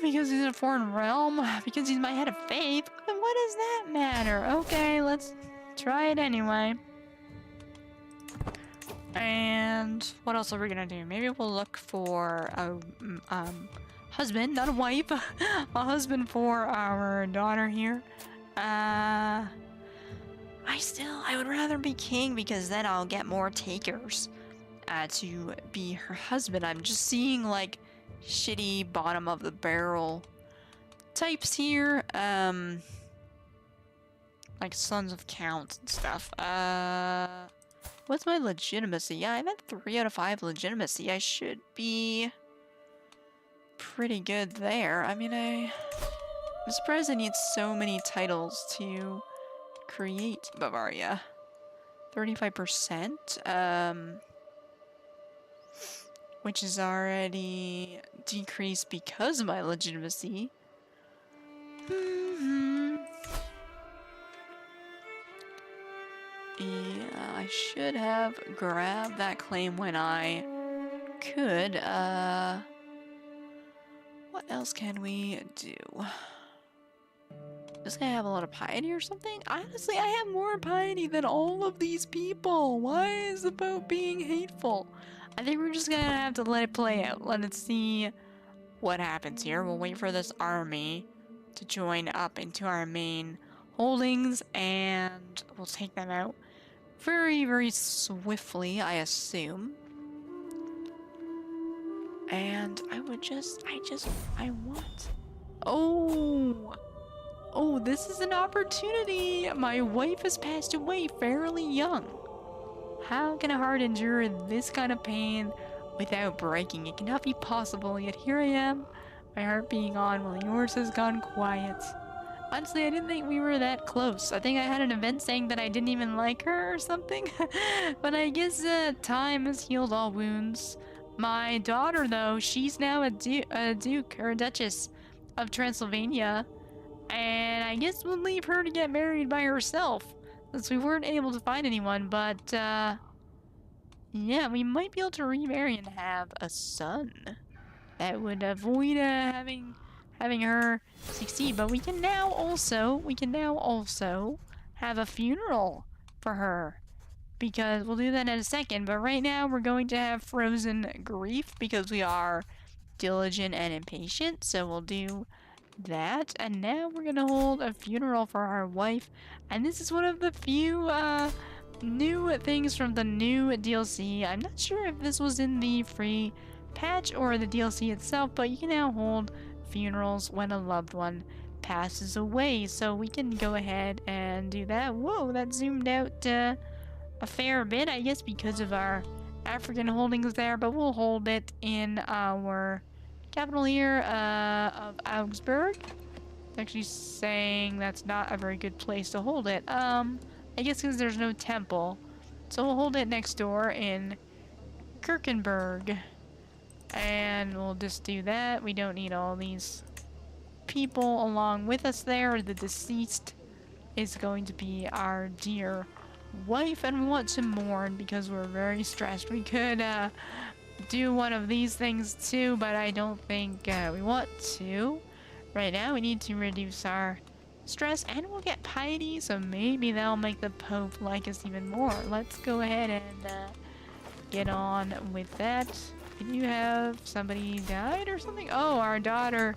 Because he's in a foreign realm? Because he's my head of faith? What does that matter? Okay, let's try it anyway. And what else are we gonna do? Maybe we'll look for a husband, not a wife, a husband for our daughter here. I would rather be king because then I'll get more takers to be her husband. I'm just seeing like shitty bottom of the barrel types here, like Sons of Count and stuff. What's my legitimacy? Yeah, I'm at 3 out of 5 legitimacy. I should be pretty good there. I mean, I'm surprised I need so many titles to create Bavaria. 35%, which is already decreased because of my legitimacy. Yeah, I should have grabbed that claim when I could. What else can we do? Does this guy have a lot of piety or something? Honestly, I have more piety than all of these people. Why is the Pope being hateful? I think we're just gonna have to let it play out. Let it see what happens here. We'll wait for this army to join up into our main holdings, and we'll take them out very, very swiftly, I assume. And I want... Oh, this is an opportunity. My wife has passed away fairly young. How can a heart endure this kind of pain without breaking? It cannot be possible, yet here I am, my heart being on while yours has gone quiet. Honestly, I didn't think we were that close. I think I had an event saying that I didn't even like her or something. But I guess time has healed all wounds. My daughter, though, she's now a duke or a duchess of Transylvania. And I guess we'll leave her to get married by herself, since we weren't able to find anyone. But, yeah, we might be able to remarry and have a son. That would avoid having her succeed. But we can now also have a funeral for her, because we'll do that in a second. But right now we're going to have frozen grief because we are diligent and impatient. So we'll do that, and now we're gonna hold a funeral for our wife. And this is one of the few new things from the new DLC. I'm not sure if this was in the free patch or the DLC itself, but you can now hold funerals when a loved one passes away, so we can go ahead and do that. Whoa, that zoomed out a fair bit, I guess because of our African holdings there, but we'll hold it in our capital here of Augsburg. It's actually saying that's not a very good place to hold it. I guess because there's no temple. So we'll hold it next door in Kirkenberg. And we'll just do that. We don't need all these people along with us there. The deceased is going to be our dear wife, and we want to mourn because we're very stressed. We could do one of these things too, but I don't think we want to. Right now we need to reduce our stress, and we'll get piety, so maybe that'll make the Pope like us even more. Let's go ahead and get on with that. Did you have somebody died or something? Oh, our daughter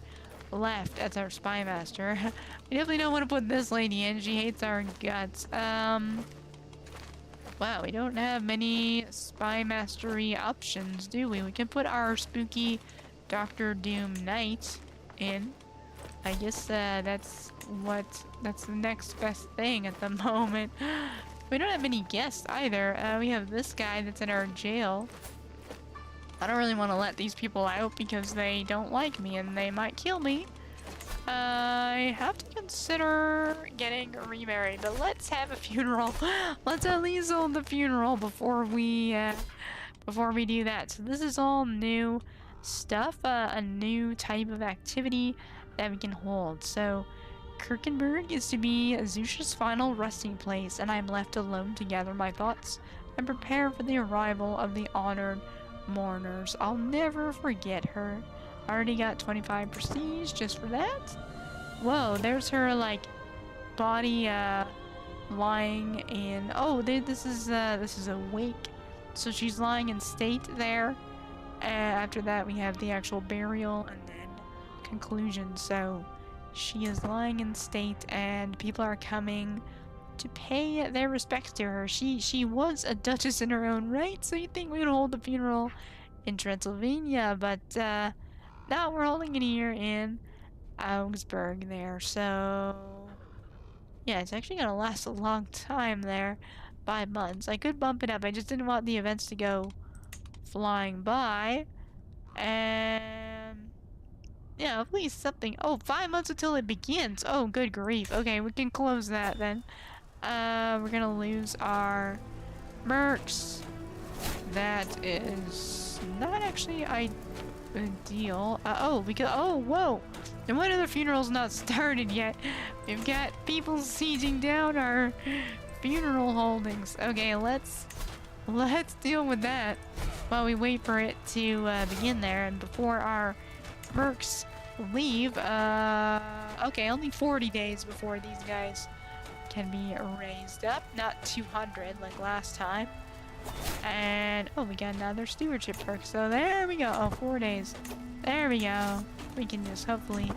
left as our spy master. We definitely don't want to put this lady in. She hates our guts. Wow, we don't have many spy mastery options, do we? We can put our spooky Dr. Doom Knight in. I guess that's the next best thing at the moment. We don't have any guests either. We have this guy that's in our jail. I don't really want to let these people out because they don't like me and they might kill me. I have to consider getting remarried, but let's have a funeral. Let's at least hold the funeral before we do that. So this is all new stuff, a new type of activity that we can hold. So Kirkenberg is to be Zusha's final resting place, and I'm left alone to gather my thoughts and prepare for the arrival of the honored mourners. I'll never forget her. I already got 25 prestige just for that. Whoa, there's her like body lying in. Oh, this is a wake So she's lying in state there. And after that, we have the actual burial and then conclusion. So she is lying in state, and people are coming to pay their respects to her. She was a duchess in her own right, so you'd think we would hold the funeral in Transylvania, but now we're holding it here in Augsburg there. So yeah, it's actually gonna last a long time there. 5 months. I could bump it up. I just didn't want the events to go flying by. And yeah, at least something. Oh, 5 months until it begins. Oh, good grief. Okay, we can close that then. We're gonna lose our mercs. That is not actually ideal. Oh, because whoa. No wonder the funeral's not started yet. We've got people sieging down our funeral holdings. Okay, let's deal with that while we wait for it to begin there, and before our mercs leave. Okay, only 40 days before these guys can be raised up, not 200 like last time. And oh, we got another stewardship perk, so there we go. Oh, 4 days. There we go. We can just hopefully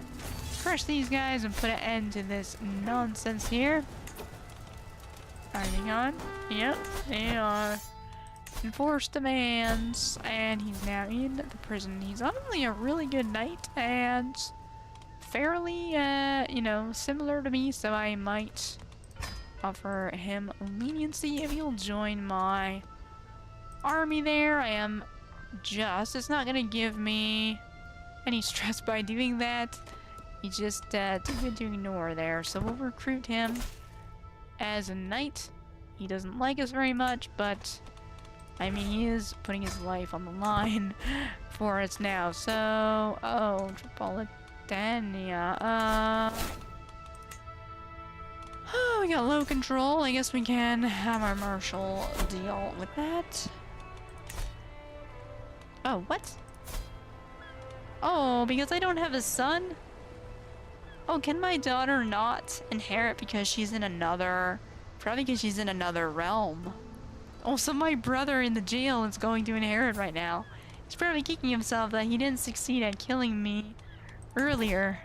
crush these guys and put an end to this nonsense here. Hang on. Yep, they are. Enforced demands, and he's now in the prison. He's honestly a really good knight and fairly, you know, similar to me, so I might offer him leniency if he'll join my army there. I am just, it's not gonna give me any stress by doing that. He just too good to ignore there, so we'll recruit him as a knight. He doesn't like us very much, but I mean, he is putting his life on the line for us now. So, oh, Tripolitania. Oh, we got low control. I guess we can have our marshal deal with that. Oh, what? Oh, because I don't have a son? Oh, can my daughter not inherit because she's in another... Probably because she's in another realm. Also, my brother in the jail is going to inherit right now. He's probably kicking himself that he didn't succeed at killing me earlier.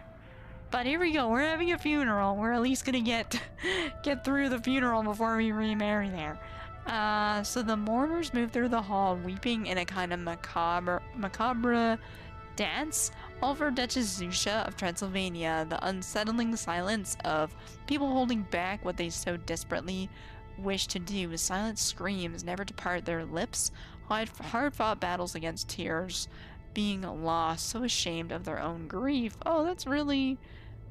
But here we go. We're having a funeral. We're at least gonna get through the funeral before we remarry there. So the mourners move through the hall, weeping in a kind of macabre dance, all for Duchess Zusha of Transylvania. The unsettling silence of people holding back what they so desperately wish to do. Silent screams never depart their lips. Hard-fought battles against tears, being lost, so ashamed of their own grief. Oh, that's really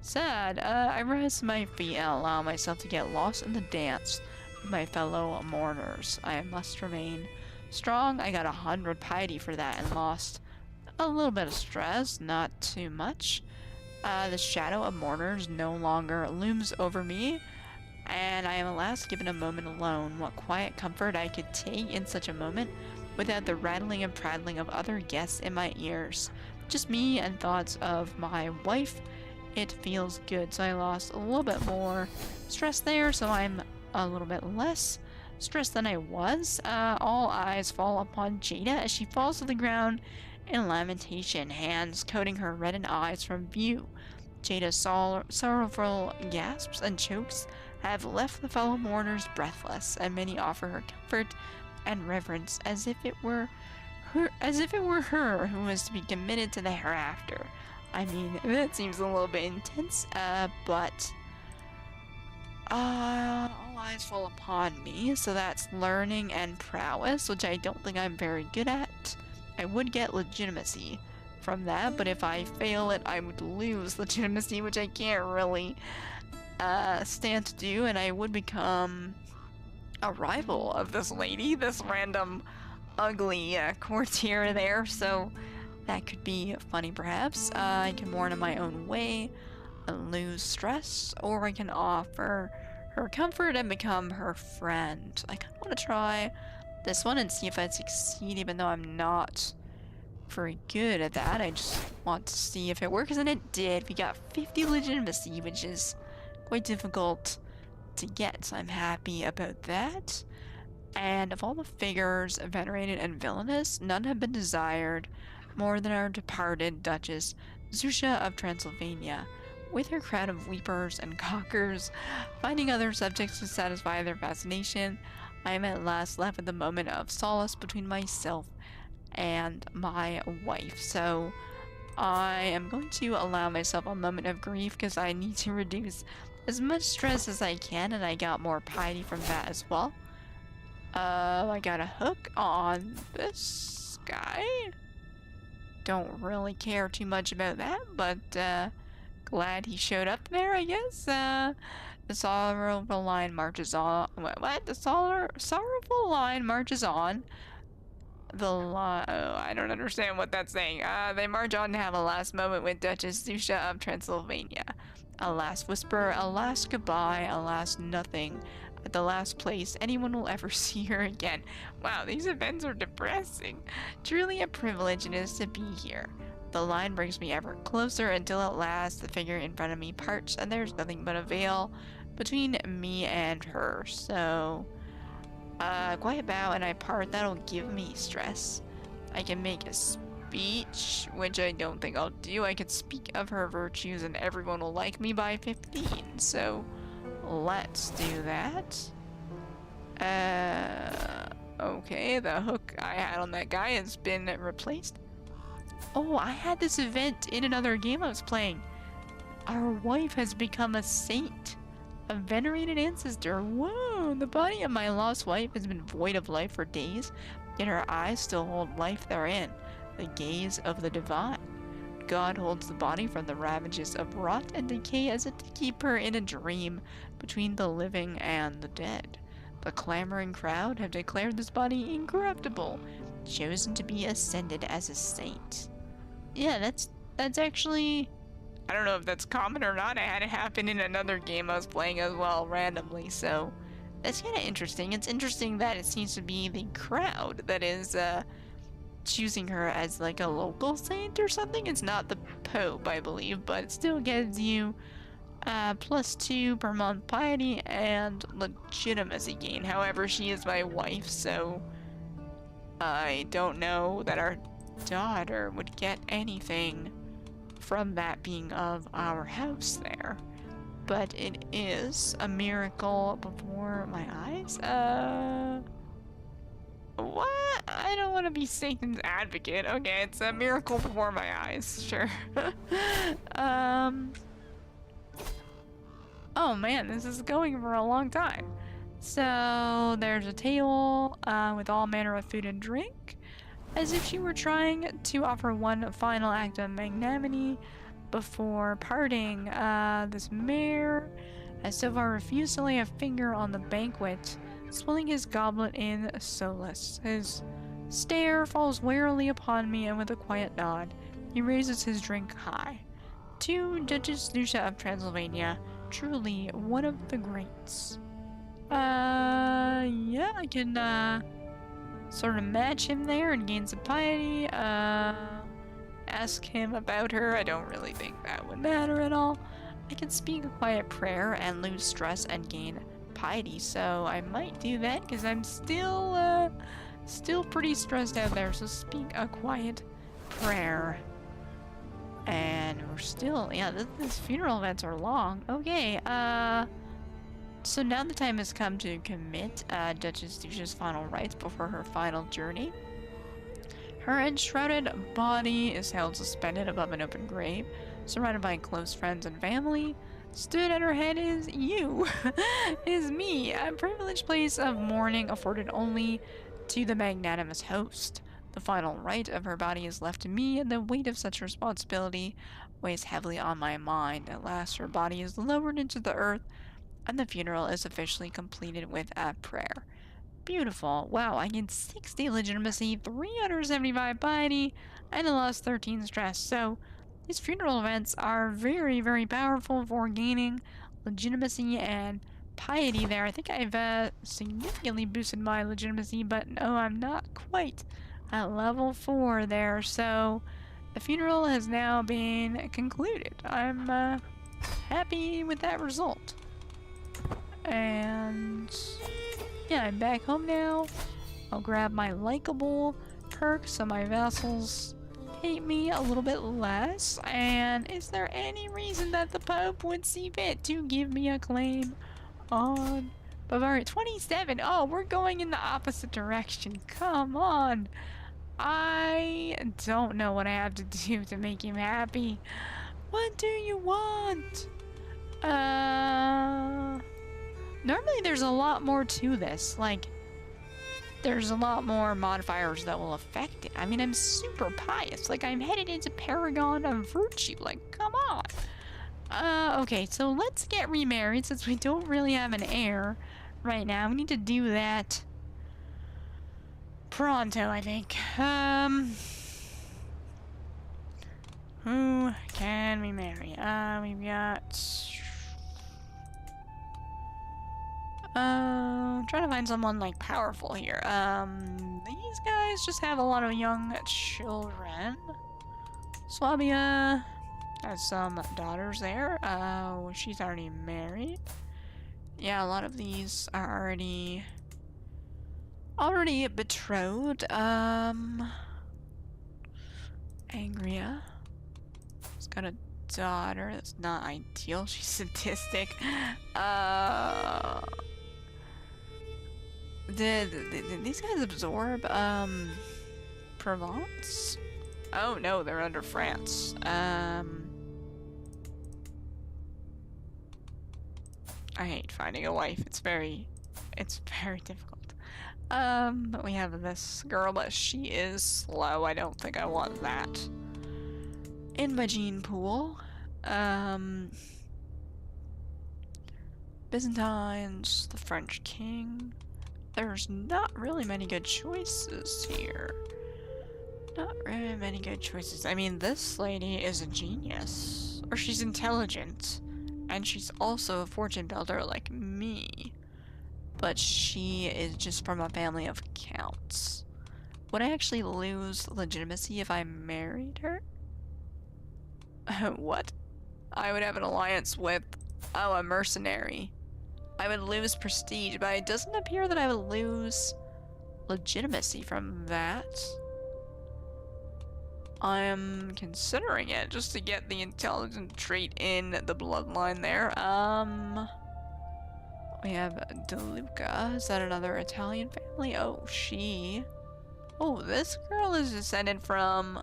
sad. I rest my feet and allow myself to get lost in the dance with my fellow mourners. I must remain strong. I got 100 piety for that and lost a little bit of stress, not too much. The shadow of mourners no longer looms over me, and I am at last given a moment alone. What quiet comfort I could take in such a moment without the rattling and prattling of other guests in my ears. Just me and thoughts of my wife. It feels good. So I lost a little bit more stress there, so I'm a little bit less stressed than I was. All eyes fall upon Jada as she falls to the ground in lamentation, hands coating her reddened eyes from view. Jada's sorrowful gasps and chokes have left the fellow mourners breathless, and many offer her comfort and reverence as if it were her who was to be committed to the hereafter. I mean, that seems a little bit intense, but all eyes fall upon me, so that's learning and prowess, which I don't think I'm very good at. I would get legitimacy from that, but if I fail it, I would lose legitimacy, which I can't really stand to do, and I would become a rival of this lady, this random ugly courtier there, so that could be funny perhaps. I can mourn in my own way and lose stress, or I can offer her comfort and become her friend. I kind of want to try this one and see if I'd succeed, even though I'm not very good at that. I just want to see if it works, and it did. We got 50 legitimacy, which is quite difficult to get, so I'm happy about that. And of all the figures venerated and villainous, none have been desired more than our departed Duchess Zusha of Transylvania, with her crowd of weepers and gawkers, finding other subjects to satisfy their fascination. I am at last left with a moment of solace between myself and my wife. So I am going to allow myself a moment of grief because I need to reduce as much stress as I can, and I got more piety from that as well. I got a hook on this guy. Don't really care too much about that, but glad he showed up there, I guess. The sorrowful line marches on. What? The sorrowful line marches on. The line. Oh, I don't understand what that's saying. They march on to have a last moment with Duchess Zusha of Transylvania. A last whisper, a last goodbye, a last nothing. At the last place anyone will ever see her again. Wow, these events are depressing. Truly a privilege it is to be here. The line brings me ever closer until at last the figure in front of me parts and there's nothing but a veil between me and her. So, quiet bow and I part. That'll give me stress. I can make a speech, which I don't think I'll do. I can speak of her virtues and everyone will like me by 15. So, let's do that. Okay, the hook I had on that guy has been replaced. Oh, I had this event in another game I was playing. Our wife has become a saint, a venerated ancestor. Whoa, the body of my lost wife has been void of life for days, yet her eyes still hold life therein, the gaze of the divine. God holds the body from the ravages of rot and decay as if to keep her in a dream between the living and the dead. The clamoring crowd have declared this body incorruptible, chosen to be ascended as a saint. Yeah, that's actually... I don't know if that's common or not. I had it happen in another game I was playing as well, randomly, so... That's kind of interesting. It's interesting that it seems to be the crowd that is, choosing her as like a local saint or something. It's not the Pope, I believe, but it still gives you +2 per month piety and legitimacy gain. However, she is my wife, so I don't know that our daughter would get anything from that being of our house there. But it is a miracle before my eyes. What? I don't want to be Satan's advocate. Okay, it's a miracle before my eyes. Sure. Oh man, this is going for a long time. So there's a table with all manner of food and drink, as if she were trying to offer one final act of magnanimity before parting. This mayor has so far refused to lay a finger on the banquet, swilling his goblet in solace. His stare falls warily upon me, and with a quiet nod, he raises his drink high. To Duchess Zusha of Transylvania, truly one of the greats. Yeah, I can, sort of match him there and gain some piety. Ask him about her. I don't really think that would matter at all. I can speak a quiet prayer and lose stress and gain piety, so I might do that because I'm still pretty stressed out there. So speak a quiet prayer, and we're still, yeah, these funeral events are long. Okay, so now the time has come to commit Duchess Zusha's final rites before her final journey. Her enshrouded body is held suspended above an open grave, surrounded by close friends and family. Stood at her head is you, is me, a privileged place of mourning afforded only to the magnanimous host. The final rite of her body is left to me, and the weight of such responsibility weighs heavily on my mind. At last her body is lowered into the earth, and the funeral is officially completed with a prayer. Beautiful. Wow, I gained 60 legitimacy, 375 piety, and I lost 13 stress. So these funeral events are very, very powerful for gaining legitimacy and piety there. I think I've significantly boosted my legitimacy, but no, I'm not quite at level 4 there. So the funeral has now been concluded. I'm happy with that result. And Yeah, I'm back home now. I'll grab my likable perk so my vassals hate me a little bit less. And is there any reason that the Pope would see fit to give me a claim on Bavaria? 27. Oh, we're going in the opposite direction. Come on. I don't know what I have to do to make him happy. What do you want? Normally there's a lot more to this. Like, there's a lot more modifiers that will affect it. I mean, I'm super pious. Like, I'm headed into Paragon of Virtue. Like, come on. Okay, so let's get remarried since we don't really have an heir right now. We need to do that pronto, I think. Who can we marry? We've got... I'm trying to find someone, like, powerful here. These guys just have a lot of young children. Swabia has some daughters there. She's already married. Yeah, a lot of these are already betrothed. Angria has got a daughter. That's not ideal. She's sadistic. Did these guys absorb Provence? Oh no, they're under France. I hate finding a wife. It's very difficult. But we have this girl, but she is slow. I don't think I want that in my gene pool. Byzantines, the French king. There's not really many good choices here. Not really many good choices. I mean, this lady is a genius. Or she's intelligent. And she's also a fortune builder like me. But she is just from a family of counts. Would I actually lose legitimacy if I married her? What? I would have an alliance with... Oh, a mercenary. I would lose prestige, but it doesn't appear that I would lose legitimacy from that. I am considering it just to get the intelligent trait in the bloodline there. We have De Luca. Is that another Italian family? Oh, she. Oh, this girl is descended from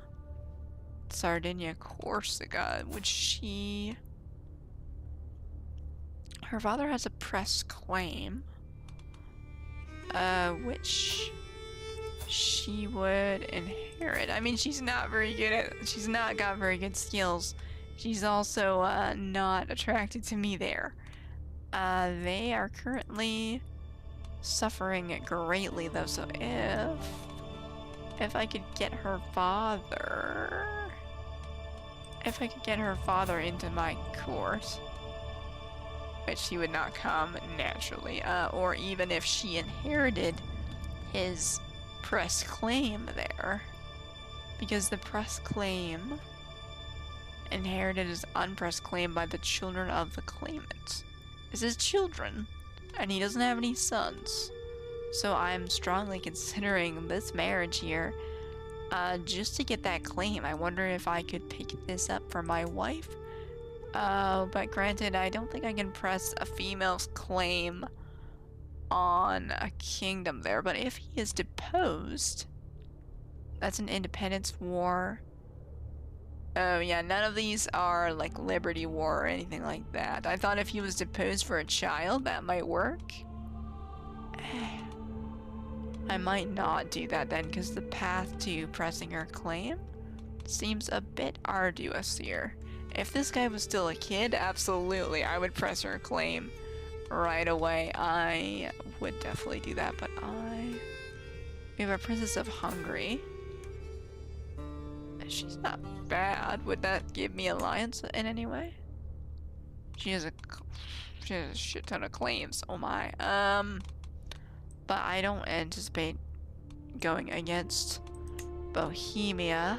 Sardinia, Corsica. Would she... Her father has a press claim, which she would inherit. I mean, she's not very good at, she's not got very good skills. She's also, not attracted to me there. They are currently suffering greatly though, so if I could get her father, into my court, which he would not come naturally, or even if she inherited his press claim there, because the press claim inherited his unpressed claim by the children of the claimant. It's his children, and he doesn't have any sons. So I'm strongly considering this marriage here, just to get that claim. I wonder if I could pick this up for my wife. But granted, I don't think I can press a female's claim on a kingdom there. But if he is deposed, that's an independence war. Oh yeah, none of these are like Liberty War or anything like that. I thought if he was deposed for a child, that might work. I might not do that then, because the path to pressing her claim seems a bit arduous here. If this guy was still a kid, absolutely, I would press her claim right away. I would definitely do that, but we have a Princess of Hungary. She's not bad. Would that give me alliance in any way? She has a shit ton of claims. Oh my. But I don't anticipate going against Bohemia.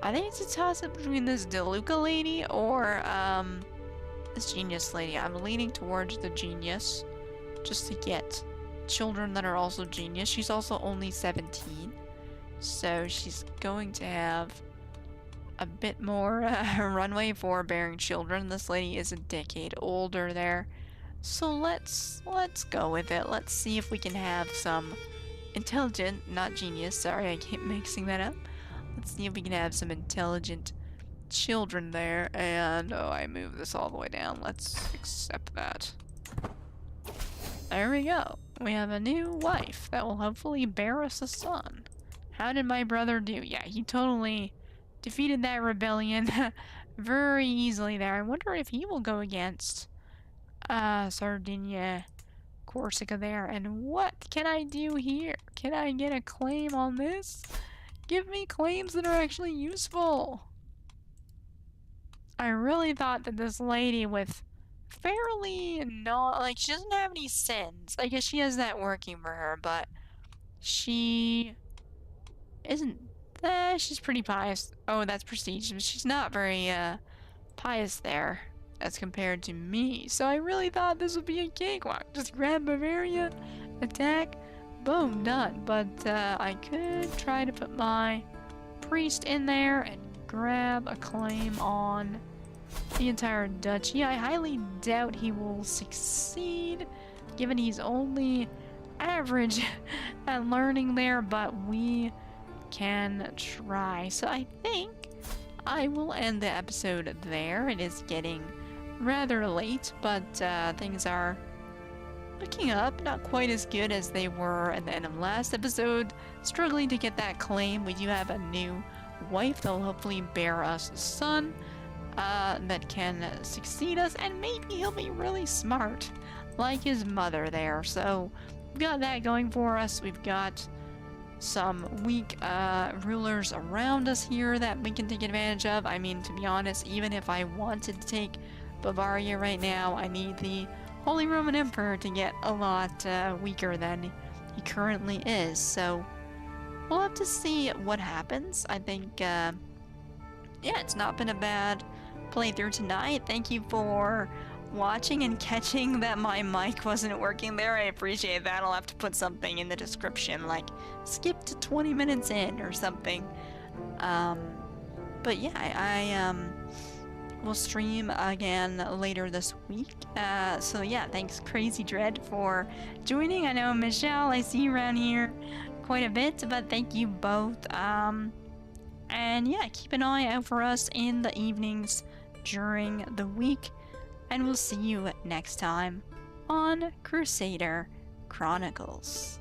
I think it's a toss-up between this De Luca lady or this genius lady. I'm leaning towards the genius. just to get children that are also genius. She's also only 17, so she's going to have a bit more runway for bearing children. This lady is a decade older there. So let's go with it. Let's see if we can have some intelligent, not genius, sorry, I keep mixing that up. Let's see if we can have some intelligent children there. And oh, I moved this all the way down. Let's accept that. There we go. We have a new wife that will hopefully bear us a son. How did my brother do? Yeah, he totally defeated that rebellion very easily there. I wonder if he will go against Sardinia, Corsica there. And what can I do here? Can I get a claim on this? Give me claims that are actually useful. I really thought that this lady with fairly not, like, she doesn't have any sins. I guess she has that working for her, but she isn't that, she's pretty pious. Oh, that's prestige. She's not very, pious there as compared to me. So I really thought this would be a cakewalk. Just grab Bavaria, attack, boom, done. But I could try to put my priest in there and grab a claim on the entire duchy. I highly doubt he will succeed, given he's only average at learning there, but we can try. So I think I will end the episode there. It is getting rather late, but things are looking up. Not quite as good as they were at the end of last episode. Struggling to get that claim. We do have a new wife that will hopefully bear us a son that can succeed us, and maybe he'll be really smart like his mother there. So we've got that going for us. We've got some weak rulers around us here that we can take advantage of. I mean, to be honest, even if I wanted to take Bavaria right now, I need the Holy Roman Emperor to get a lot weaker than he currently is. So we'll have to see what happens. I think, yeah, it's not been a bad playthrough tonight. Thank you for watching and catching that my mic wasn't working there. I appreciate that. I'll have to put something in the description, like skip to 20 minutes in or something. But yeah, I will stream again later this week. So yeah, thanks Crazy Dread for joining. I know Michelle, I see you around here quite a bit, but thank you both. And yeah, keep an eye out for us in the evenings during the week. And we'll see you next time on Crusader Chronicles.